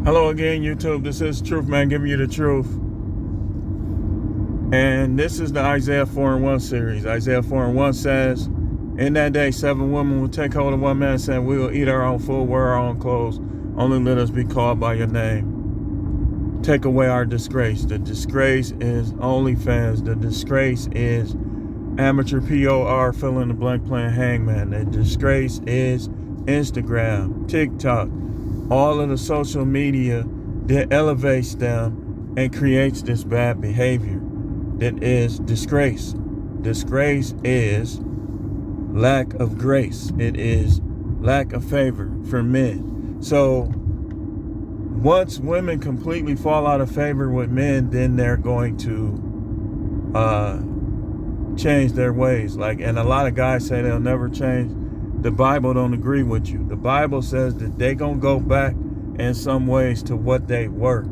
Hello again, YouTube. This is Truth Man giving you the truth. And this is the Isaiah 4:1 series. Isaiah 4:1 says, in that day, 7 women will take hold of one man, saying, we will eat our own food, wear our own clothes. Only let us be called by your name. Take away our disgrace. The disgrace is OnlyFans. The disgrace is amateur POR fill in the blank playing hangman. The disgrace is Instagram, TikTok, all of the social media that elevates them and creates this bad behavior that is disgrace. Disgrace is lack of grace. It is lack of favor for men. So once women completely fall out of favor with men, then they're going to change their ways. And a lot of guys say they'll never change. The Bible don't agree with you. The Bible says that they gonna go back in some ways to what they were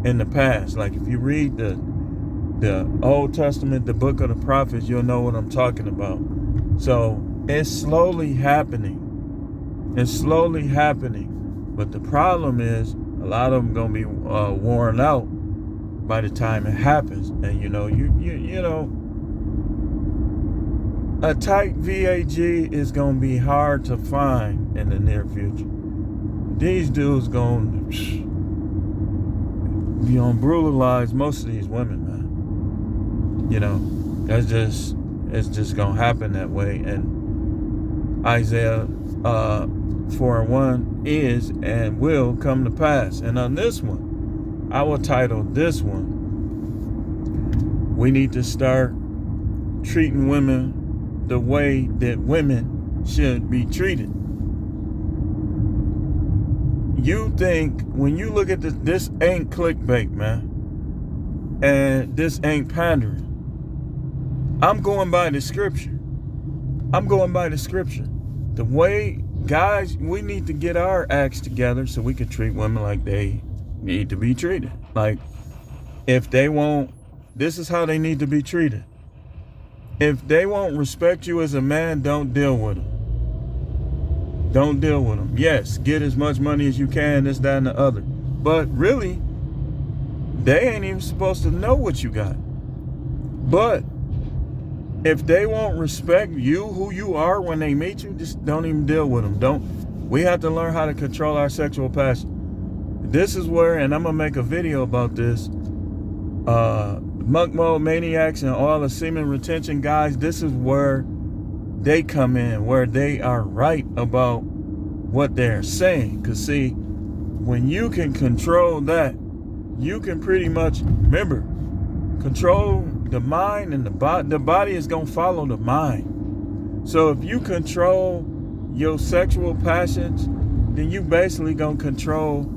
in the past. Like if you read the Old Testament, the book of the prophets, you'll know what I'm talking about. So it's slowly happening. It's slowly happening. But the problem is a lot of them gonna be worn out by the time it happens. And you know, a tight VAG is going to be hard to find in the near future. These dudes going to brutalize most of these women, man. You know, it's just going to happen that way. And Isaiah 4:1 is and will come to pass. And on this one, I will title this one, we need to start treating women the way that women should be treated. You think, when you look at this ain't clickbait, man, and this ain't pandering. I'm going by the scripture. The way, guys, we need to get our acts together so we can treat women like they need to be treated. Like, if they won't, this is how they need to be treated. If they won't respect you as a man, don't deal with them. Don't deal with them. Yes, get as much money as you can, this, that, and the other. But really, they ain't even supposed to know what you got. But if they won't respect you, who you are when they meet you, just don't even deal with them. We have to learn how to control our sexual passion. This is where, and I'm going to make a video about this, Monk Mode Maniacs and all the semen retention guys, this is where they come in, where they are right about what they're saying. Because see, when you can control that, you can pretty much, remember, control the mind, and the body is going to follow the mind. So if you control your sexual passions, then you basically going to control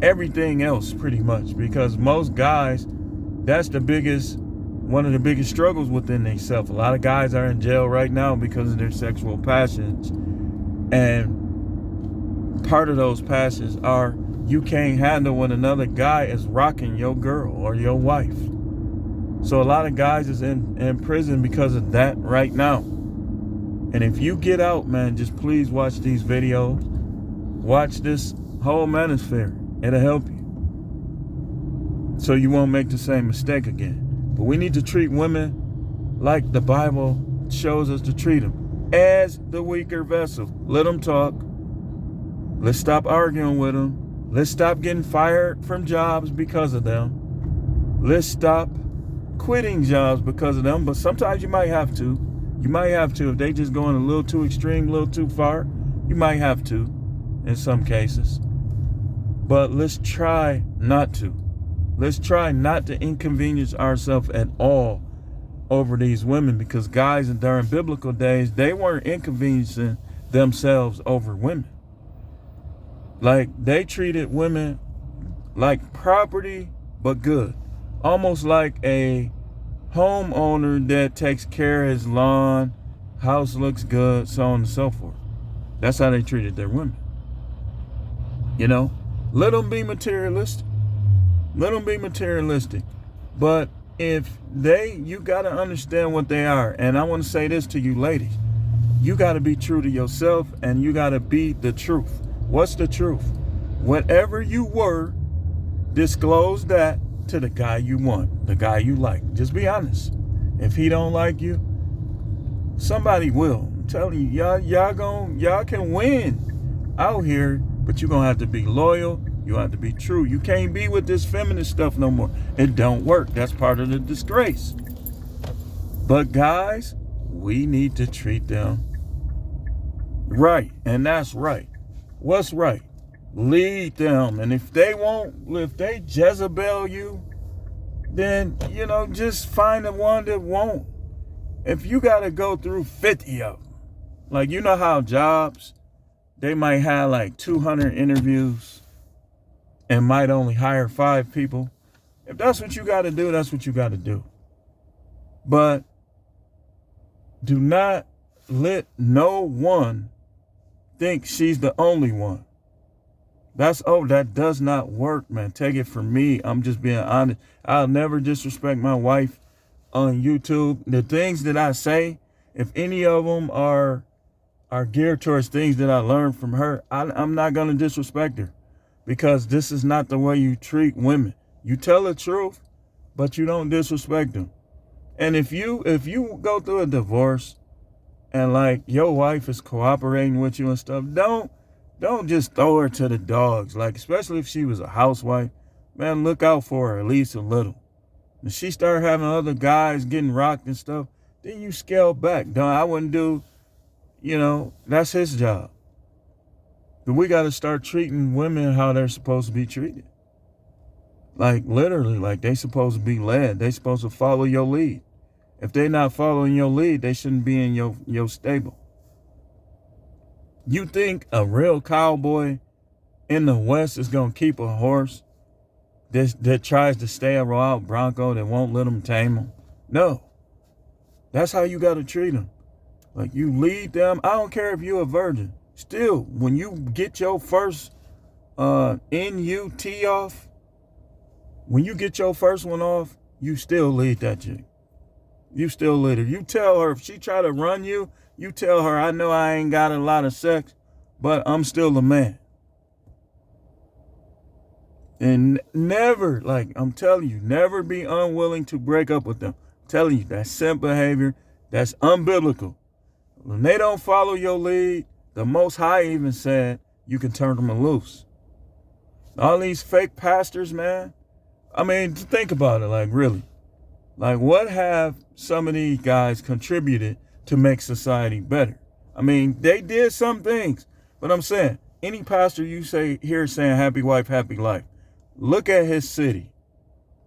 everything else pretty much. Because most guys, that's one of the biggest struggles within themselves. A lot of guys are in jail right now because of their sexual passions. And part of those passions are you can't handle when another guy is rocking your girl or your wife. So a lot of guys is in prison because of that right now. And if you get out, man, just please watch these videos. Watch this whole manosphere. It'll help you, so you won't make the same mistake again. But we need to treat women like the Bible shows us to treat them, as the weaker vessel. Let them talk. Let's stop arguing with them. Let's stop getting fired from jobs because of them. Let's stop quitting jobs because of them. But sometimes you might have to. If they just going a little too extreme, a little too far, you might have to in some cases. But let's try not to. Let's try not to inconvenience ourselves at all over these women, because guys during biblical days, they weren't inconveniencing themselves over women. Like, they treated women like property, but good. Almost like a homeowner that takes care of his lawn, house looks good, so on and so forth. That's how they treated their women. You know? Let them be materialistic. But if you got to understand what they are. And I want to say this to you ladies. You got to be true to yourself, and you got to be the truth. What's the truth? Whatever you were, disclose that to the guy you want, the guy you like. Just be honest. If he don't like you, somebody will. I'm telling you, y'all can win out here, but you're gonna have to be loyal. You have to be true. You can't be with this feminist stuff no more. It don't work. That's part of the disgrace. But guys, we need to treat them right, and that's right. What's right? Lead them, and if they Jezebel you, then just find the one that won't. If you gotta go through 50 of them, like how jobs, they might have like 200 interviews and might only hire 5 people. If that's what you gotta do, that's what you gotta do. But do not let no one think she's the only one. That does not work, man. Take it from me. I'm just being honest. I'll never disrespect my wife on YouTube. The things that I say, if any of them are geared towards things that I learned from her, I'm not going to disrespect her, because this is not the way you treat women. You tell the truth, but you don't disrespect them. And if you go through a divorce and like your wife is cooperating with you and stuff, don't just throw her to the dogs. Like, especially if she was a housewife, man, look out for her at least a little. If she start having other guys getting rocked and stuff, then you scale back. I wouldn't do, that's his job. But we got to start treating women how they're supposed to be treated. Like, literally, like they supposed to be led. They supposed to follow your lead. If they're not following your lead, they shouldn't be in your stable. You think a real cowboy in the West is going to keep a horse that tries to stay a wild bronco that won't let him tame him? No. That's how you got to treat them. Like, you lead them. I don't care if you're a virgin. Still, when you get your first NUT off, when you get your first one off, you still lead that chick. You still lead her. You tell her, if she try to run you, you tell her, I know I ain't got a lot of sex, but I'm still a man. And never, like I'm telling you, never be unwilling to break up with them. I'm telling you, that's simp behavior. That's unbiblical. When they don't follow your lead, the Most High even said you can turn them loose. All these fake pastors, man. I mean, think about it, like really. Like, what have some of these guys contributed to make society better? I mean, they did some things, but I'm saying, any pastor you hear saying happy wife, happy life, look at his city.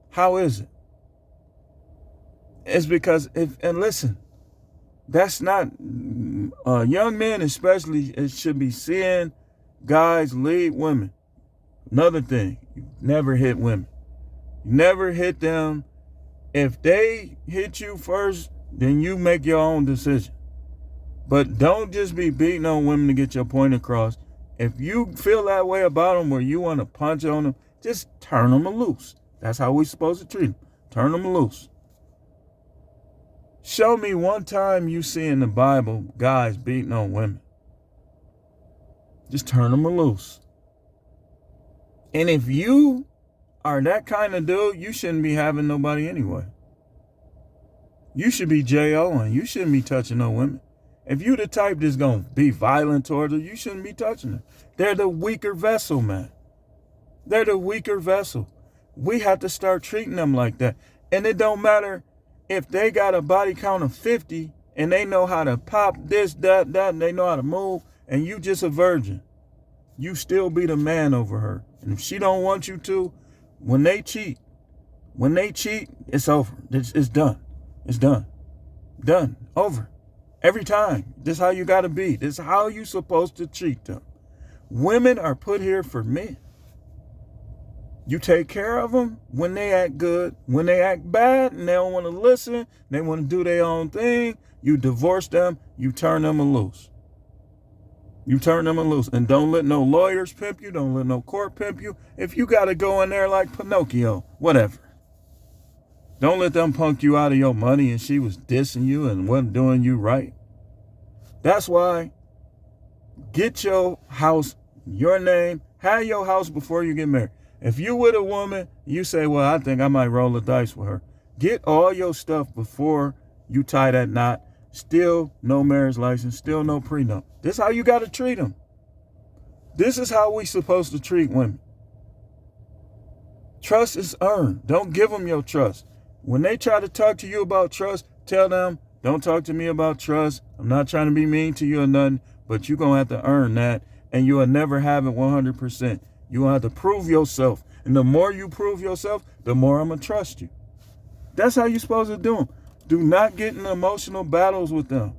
How is it? It's because, and listen, that's not, young men especially, it should be seeing guys lead women. Another thing, you never hit women. You never hit them. If they hit you first, then you make your own decision. But don't just be beating on women to get your point across. If you feel that way about them, where you want to punch on them, just turn them loose. That's how we're supposed to treat them. Turn them loose. Show me one time you see in the Bible guys beating on women. Just turn them loose. And if you are that kind of dude, you shouldn't be having nobody anyway. You should be J.O.ing. You shouldn't be touching no women. If you the type that's going to be violent towards her, you shouldn't be touching her. They're the weaker vessel, man. They're the weaker vessel. We have to start treating them like that. And it don't matter if they got a body count of 50 and they know how to pop this, that, and they know how to move, and you just a virgin. You still be the man over her. And if she don't want you to, when they cheat, it's over. It's done. It's done. Done. Over. Every time. This is how you got to be. This is how you supposed to treat them. Women are put here for men. You take care of them when they act good. When they act bad and they don't want to listen, they want to do their own thing, you divorce them, you turn them loose. You turn them loose. And don't let no lawyers pimp you. Don't let no court pimp you. If you got to go in there like Pinocchio, whatever. Don't let them punk you out of your money and she was dissing you and wasn't doing you right. That's why get your house, your name, Have your house before you get married. If you with a woman, you say, well, I think I might roll the dice with her. Get all your stuff before you tie that knot. Still no marriage license, still no prenup. This is how you got to treat them. This is how we supposed to treat women. Trust is earned. Don't give them your trust. When they try to talk to you about trust, tell them, don't talk to me about trust. I'm not trying to be mean to you or nothing, but you're going to have to earn that, and you will never have it 100%. You're going to have to prove yourself. And the more you prove yourself, the more I'm going to trust you. That's how you're supposed to do them. Do not get in emotional battles with them.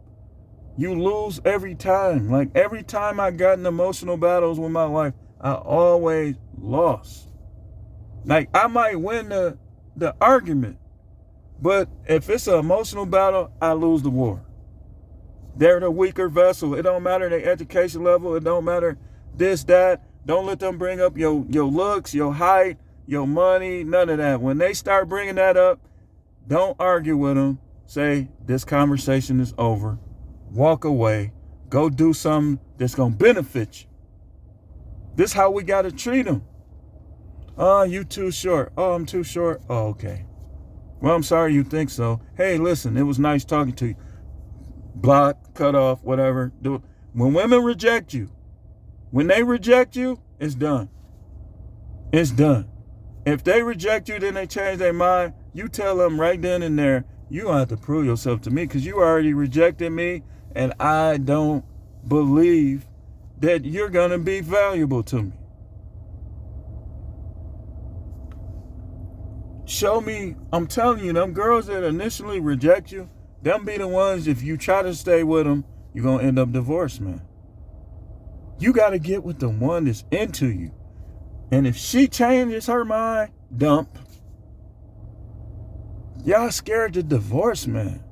You lose every time. Like every time I got in emotional battles with my wife, I always lost. Like I might win the argument, but if it's an emotional battle, I lose the war. They're the weaker vessel. It don't matter their education level. It don't matter this, that. Don't let them bring up your looks, your height, your money, none of that. When they start bringing that up, don't argue with them. Say, this conversation is over. Walk away. Go do something that's going to benefit you. This is how we got to treat them. Oh, you too short. Oh, I'm too short. Oh, okay. Well, I'm sorry you think so. Hey, listen, it was nice talking to you. Block, cut off, whatever. Do it. When women reject you, when they reject you, it's done. It's done. If they reject you, then they change their mind. You tell them right then and there, you don't have to prove yourself to me because you already rejected me, and I don't believe that you're going to be valuable to me. Show me, I'm telling you, them girls that initially reject you, them be the ones, if you try to stay with them, you're going to end up divorced, man. You got to get with the one that's into you. And if she changes her mind, dump. Y'all scared to divorce, man.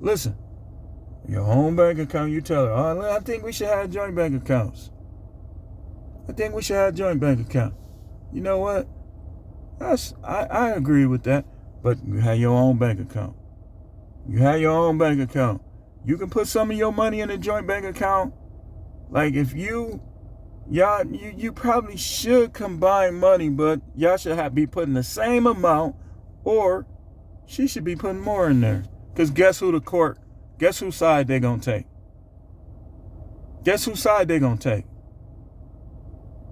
Listen, your home bank account, you tell her, oh, I think we should have joint bank accounts. I think we should have joint bank account. You know what? I agree with that, but you have your own bank account. You have your own bank account. You can put some of your money in a joint bank account. Like if you probably should combine money, but y'all should be putting the same amount, or she should be putting more in there. Because guess whose side they gonna take? Guess whose side they gonna take?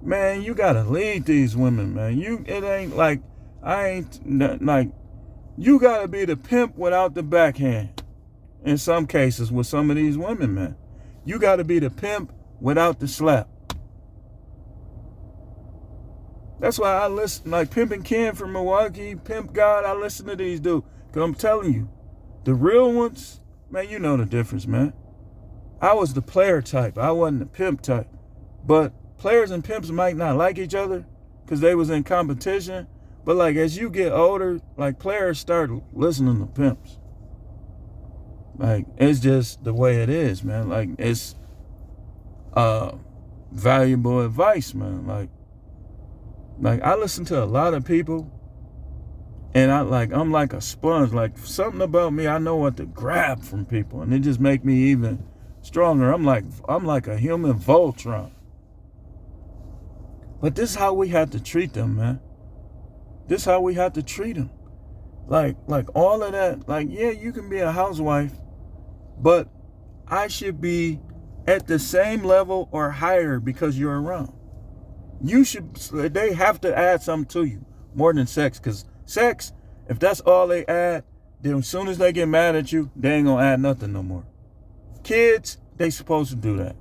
Man, you gotta lead these women, man. It ain't like, you gotta be the pimp without the backhand. In some cases with some of these women, man. You gotta be the pimp without the slap. That's why I listen, like Pimpin' Ken from Milwaukee, Pimp God, I listen to these dudes. Because I'm telling you, the real ones, man, you know the difference, man. I was the player type. I wasn't the pimp type. But players and pimps might not like each other because they was in competition. But like as you get older, like players start listening to pimps. Like it's just the way it is, man. Like it's valuable advice, man. Like I listen to a lot of people, and I'm like a sponge. Like something about me, I know what to grab from people, and it just make me even stronger. I'm like a human Voltron. But this is how we have to treat them, man. This is how we have to treat them. Like all of that. Like yeah, you can be a housewife, but I should be at the same level or higher because you're around. They have to add something to you more than sex, because sex, if that's all they add, then as soon as they get mad at you, they ain't gonna add nothing no more. Kids, they supposed to do that.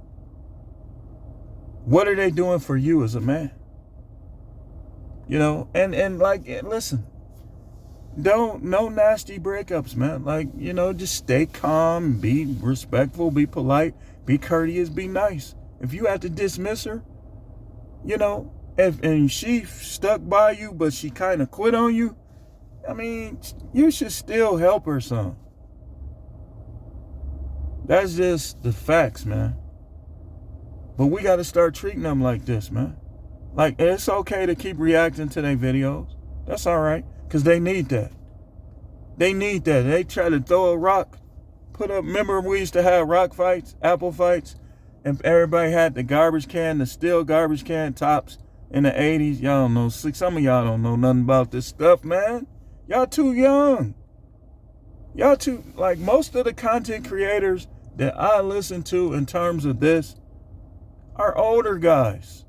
What are they doing for you as a man? You know, and like, listen, no nasty breakups, man. Like, you know, just stay calm, be respectful, be polite, be courteous, be nice. If you have to dismiss her, you know, and she stuck by you, but she kind of quit on you, I mean, you should still help her some. That's just the facts, man. But we got to start treating them like this, man. Like, it's okay to keep reacting to their videos. That's all right, because they need that. They need that. They try to throw a rock, remember we used to have rock fights, apple fights? And everybody had the garbage can, the steel garbage can tops in the 80s. Y'all don't know. Some of y'all don't know nothing about this stuff, man. Y'all too young. Y'all too, like most of the content creators that I listen to in terms of this are older guys.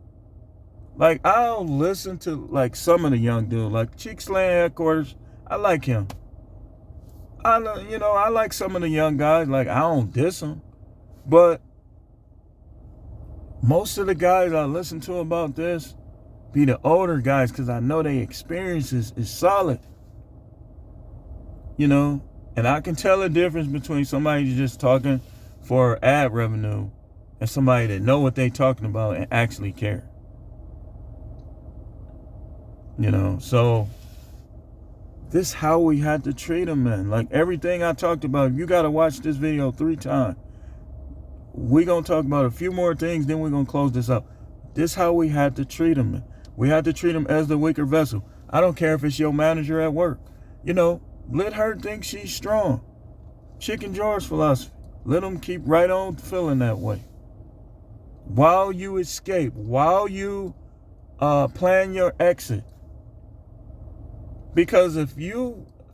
Like, I'll listen to like some of the young dudes, like Cheek Slaying Headquarters. I like him. I like some of the young guys. Like, I don't diss them. But most of the guys I listen to about this be the older guys, because I know their experiences is solid. And I can tell the difference between somebody who's just talking for ad revenue and somebody that know what they talking about and actually care. So this is how we had to treat them, man. Like everything I talked about, you got to watch this video 3 times. We're going to talk about a few more things, then we're going to close this up. This is how we had to treat them, man. We had to treat them as the weaker vessel. I don't care if it's your manager at work. Let her think she's strong. Chicken George philosophy. Let them keep right on feeling that way. While you escape, while you plan your exit. Because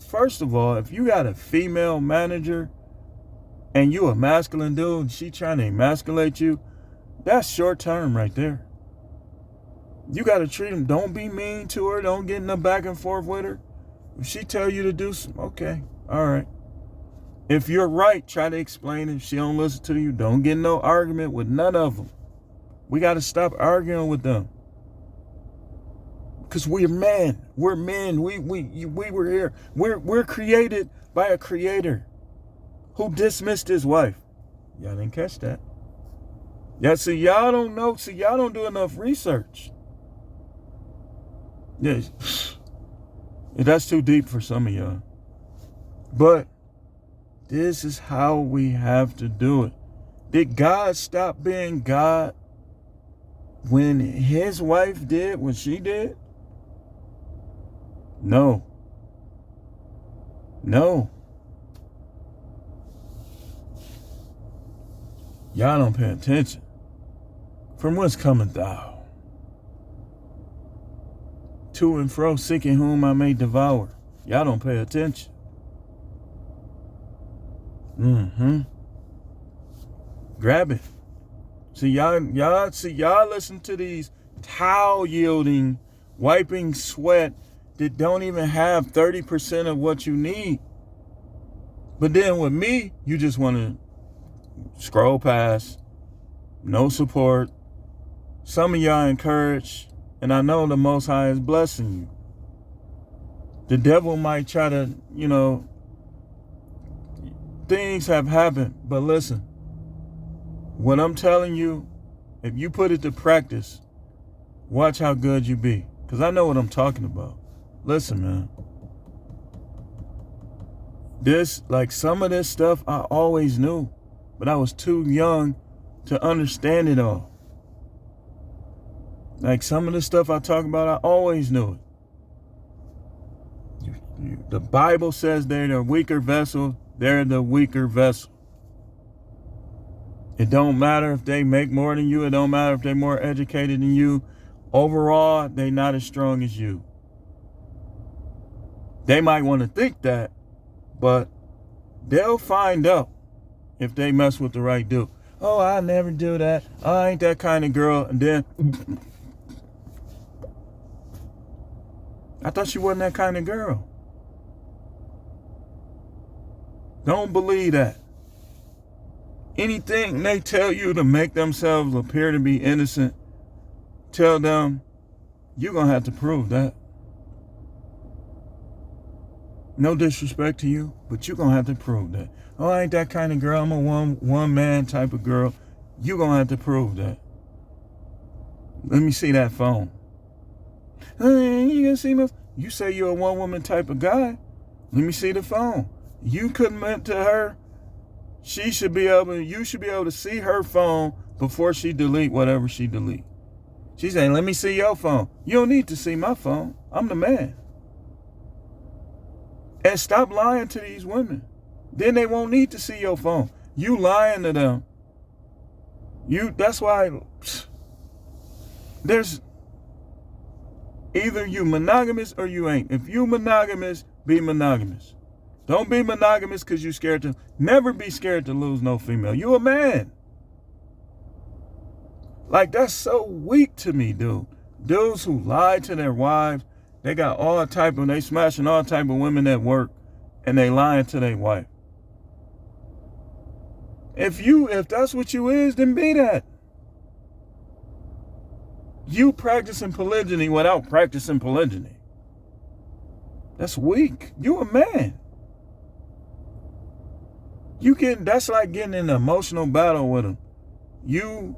first of all, if you got a female manager and you a masculine dude and she trying to emasculate you, that's short term right there. You got to treat them. Don't be mean to her. Don't get in the back and forth with her. If she tell you to do something, okay, all right. If you're right, try to explain it. If she don't listen to you, don't get in no argument with none of them. We got to stop arguing with them. Because we're men. We're men. We were here. We're created by a creator who dismissed his wife. Y'all didn't catch that. Yeah, see, y'all don't know. See, y'all don't do enough research. Yeah, that's too deep for some of y'all. But this is how we have to do it. Did God stop being God when his wife did what she did? No. Y'all don't pay attention. From whence cometh thou? To and fro, seeking whom I may devour. Y'all don't pay attention. Grab it. See, y'all listen to these towel-yielding, wiping sweat that don't even have 30% of what you need. But then with me, you just want to scroll past, no support. Some of y'all encourage, and I know the Most High is blessing you. The devil might try to, things have happened, but listen, what I'm telling you, if you put it to practice, watch how good you be. Because I know what I'm talking about. Listen, man. Some of this stuff I always knew, but I was too young to understand it all. Like some of the stuff I talk about, I always knew it. The Bible says they're the weaker vessel. They're the weaker vessel. It don't matter if they make more than you. It don't matter if they're more educated than you. Overall, they're not as strong as you. They might want to think that, but they'll find out if they mess with the right dude. Oh, I never do that. I ain't that kind of girl. And then, I thought you wasn't that kind of girl. Don't believe that. Anything they tell you to make themselves appear to be innocent, tell them you're going to have to prove that. No disrespect to you, but you're going to have to prove that. Oh, I ain't that kind of girl. I'm a one man type of girl. You're going to have to prove that. Let me see that phone. Hey, you gonna see my? You say you're a one woman type of guy. Let me see the phone. You commit to her. You should be able to see her phone before she delete whatever she delete. She's saying, let me see your phone. You don't need to see my phone. I'm the man. And stop lying to these women. Then they won't need to see your phone. You lying to them. That's why there's either you monogamous or you ain't. If you monogamous, be monogamous. Don't be monogamous because you scared to. Never be scared to lose no female. You a man. Like, that's so weak to me, dude. Dudes who lie to their wives, they got they smashing all type of women at work, and they lying to their wife. If that's what you is, then be that. You practicing polygyny without practicing polygyny. That's weak. You a man. That's like getting in an emotional battle with them. You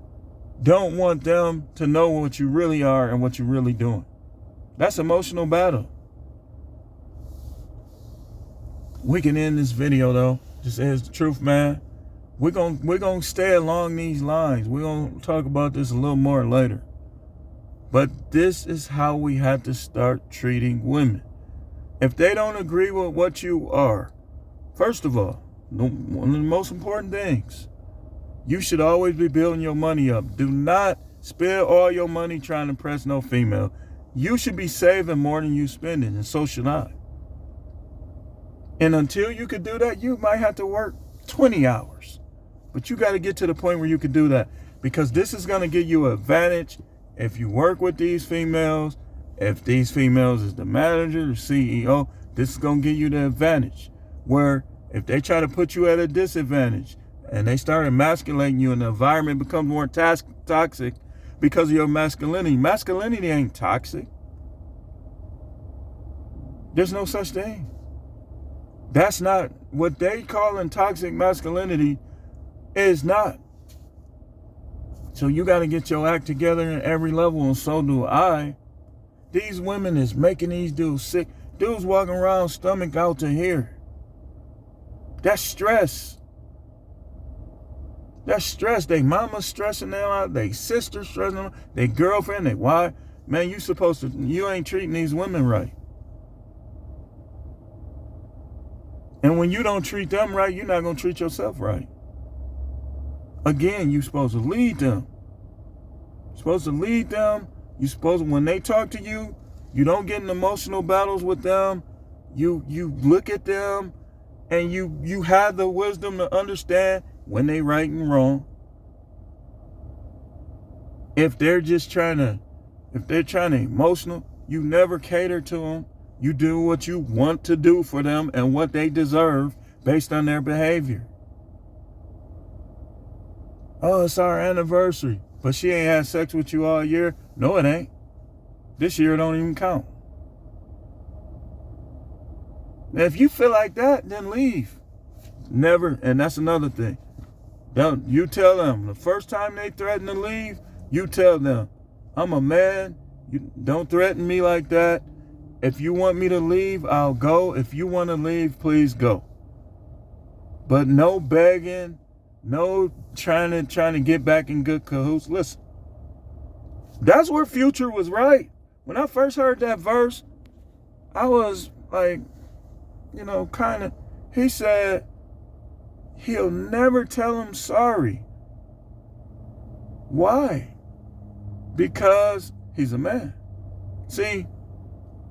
don't want them to know what you really are and what you're really doing. That's emotional battle. We can end this video though. Just is the truth, man. We're gonna stay along these lines. We're gonna talk about this a little more later. But this is how we have to start treating women. If they don't agree with what you are, first of all, one of the most important things, you should always be building your money up. Do not spend all your money trying to impress no female. You should be saving more than you spending, and so should I. And until you could do that, you might have to work 20 hours. But you got to get to the point where you can do that, because this is going to give you an advantage if you work with these females. If these females is the manager, the CEO, this is going to give you the advantage. Where if they try to put you at a disadvantage and they start emasculating you and the environment becomes more toxic because of your masculinity. Masculinity ain't toxic. There's no such thing. That's not what they call toxic masculinity is not. So you got to get your act together in every level, and so do I. These women is making these dudes sick. Dudes walking around stomach out to here. That's stress. That's stress. They mama stressing them out. They sister stressing them out. They girlfriend. They wife. Man, you ain't treating these women right. And when you don't treat them right, you're not going to treat yourself right. Again, you're supposed to lead them. You're supposed to lead them. You're supposed to, when they talk to you, you don't get in emotional battles with them. You look at them and you have the wisdom to understand when they right and wrong. If they're emotional, you never cater to them. You do what you want to do for them and what they deserve based on their behavior. Oh, it's our anniversary, but she ain't had sex with you all year. No, it ain't. This year don't even count. Now, if you feel like that, then leave. Never, and that's another thing. You tell them, the first time they threaten to leave, you tell them, I'm a man, you don't threaten me like that. If you want me to leave, I'll go. If you want to leave, please go. But no begging, no trying to get back in good cahoots. Listen, that's where Future was right. When I first heard that verse, I was like, he said he'll never tell him sorry. Why? Because he's a man. See,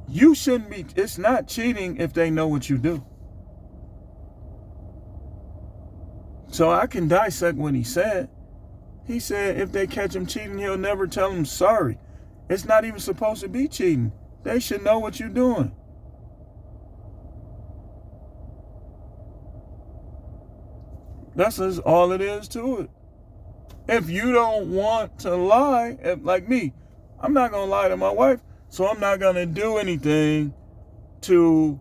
you shouldn't be, it's not cheating if they know what you do. So I can dissect what he said. He said if they catch him cheating, he'll never tell him sorry. It's not even supposed to be cheating. They should know what you're doing. That's just all it is to it. If you don't want to lie, like me, I'm not going to lie to my wife, so I'm not going to do anything to,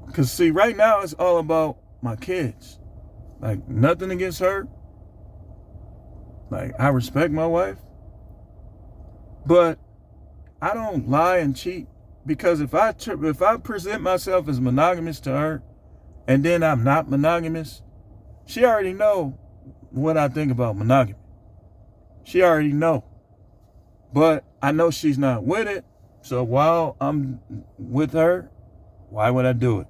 because see, right now it's all about my kids. Like, nothing against her. Like, I respect my wife. But I don't lie and cheat, because if I present myself as monogamous to her and then I'm not monogamous, she already know what I think about monogamy. She already know. But I know she's not with it. So while I'm with her, why would I do it?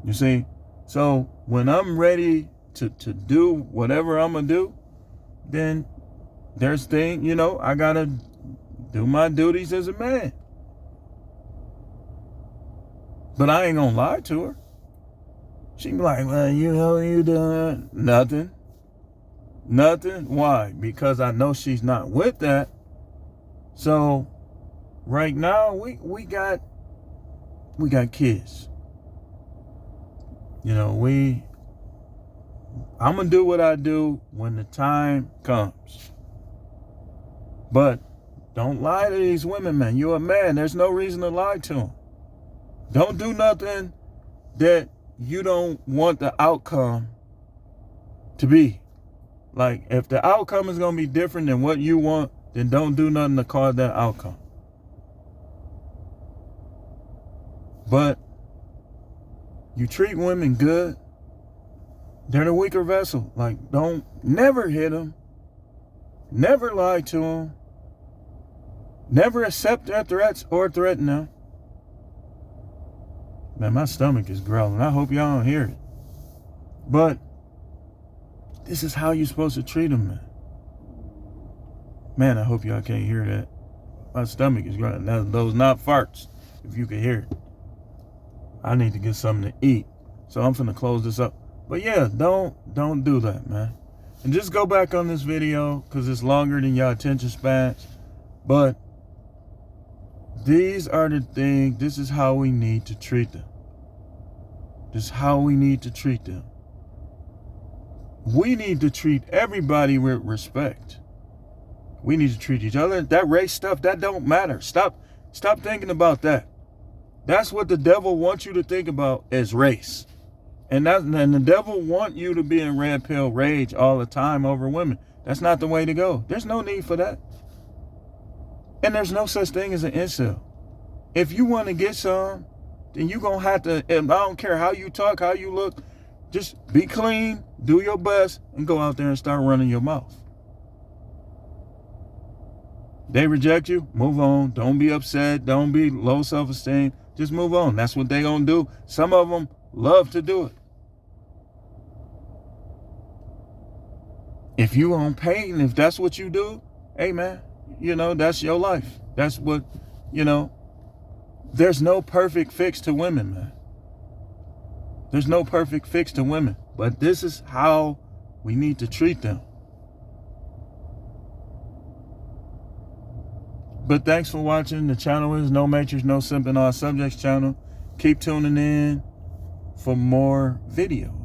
You see? So when I'm ready to do whatever I'm gonna do, then there's thing, I gotta do my duties as a man. But I ain't gonna lie to her. She be like, well, you done nothing. Why? Because I know she's not with that. So right now we got kids. I'm gonna do what I do when the time comes. But don't lie to these women, man. You're a man. There's no reason to lie to them. Don't do nothing that you don't want the outcome to be. Like, if the outcome is going to be different than what you want, then don't do nothing to cause that outcome. But you treat women good, they're the weaker vessel. Like, never hit them. Never lie to them. Never accept their threats or threaten them. Man, my stomach is growling. I hope y'all don't hear it. But this is how you're supposed to treat them, man. Man, I hope y'all can't hear that. My stomach is growling. Those not farts, if you can hear it. I need to get something to eat. So I'm finna close this up. But yeah, don't do that, man. And just go back on this video, because it's longer than your attention spans. But these are the things, this is how we need to treat them. This is how we need to treat them. We need to treat everybody with respect. We need to treat each other. That race stuff, that don't matter. Stop thinking about that. That's what the devil wants you to think about, is race. And the devil want you to be in red pill rage all the time over women. That's not the way to go. There's no need for that. And there's no such thing as an incel. If you want to get some, then you're going to have to, and I don't care how you talk, how you look, just be clean, do your best, and go out there and start running your mouth. They reject you, move on. Don't be upset. Don't be low self-esteem. Just move on. That's what they going to do. Some of them love to do it. If you on pain, if that's what you do, hey, man, that's your life. That's what, there's no perfect fix to women, man. There's no perfect fix to women. But this is how we need to treat them. But thanks for watching. The channel is No Matrix, No Simping All Subjects channel. Keep tuning in for more videos.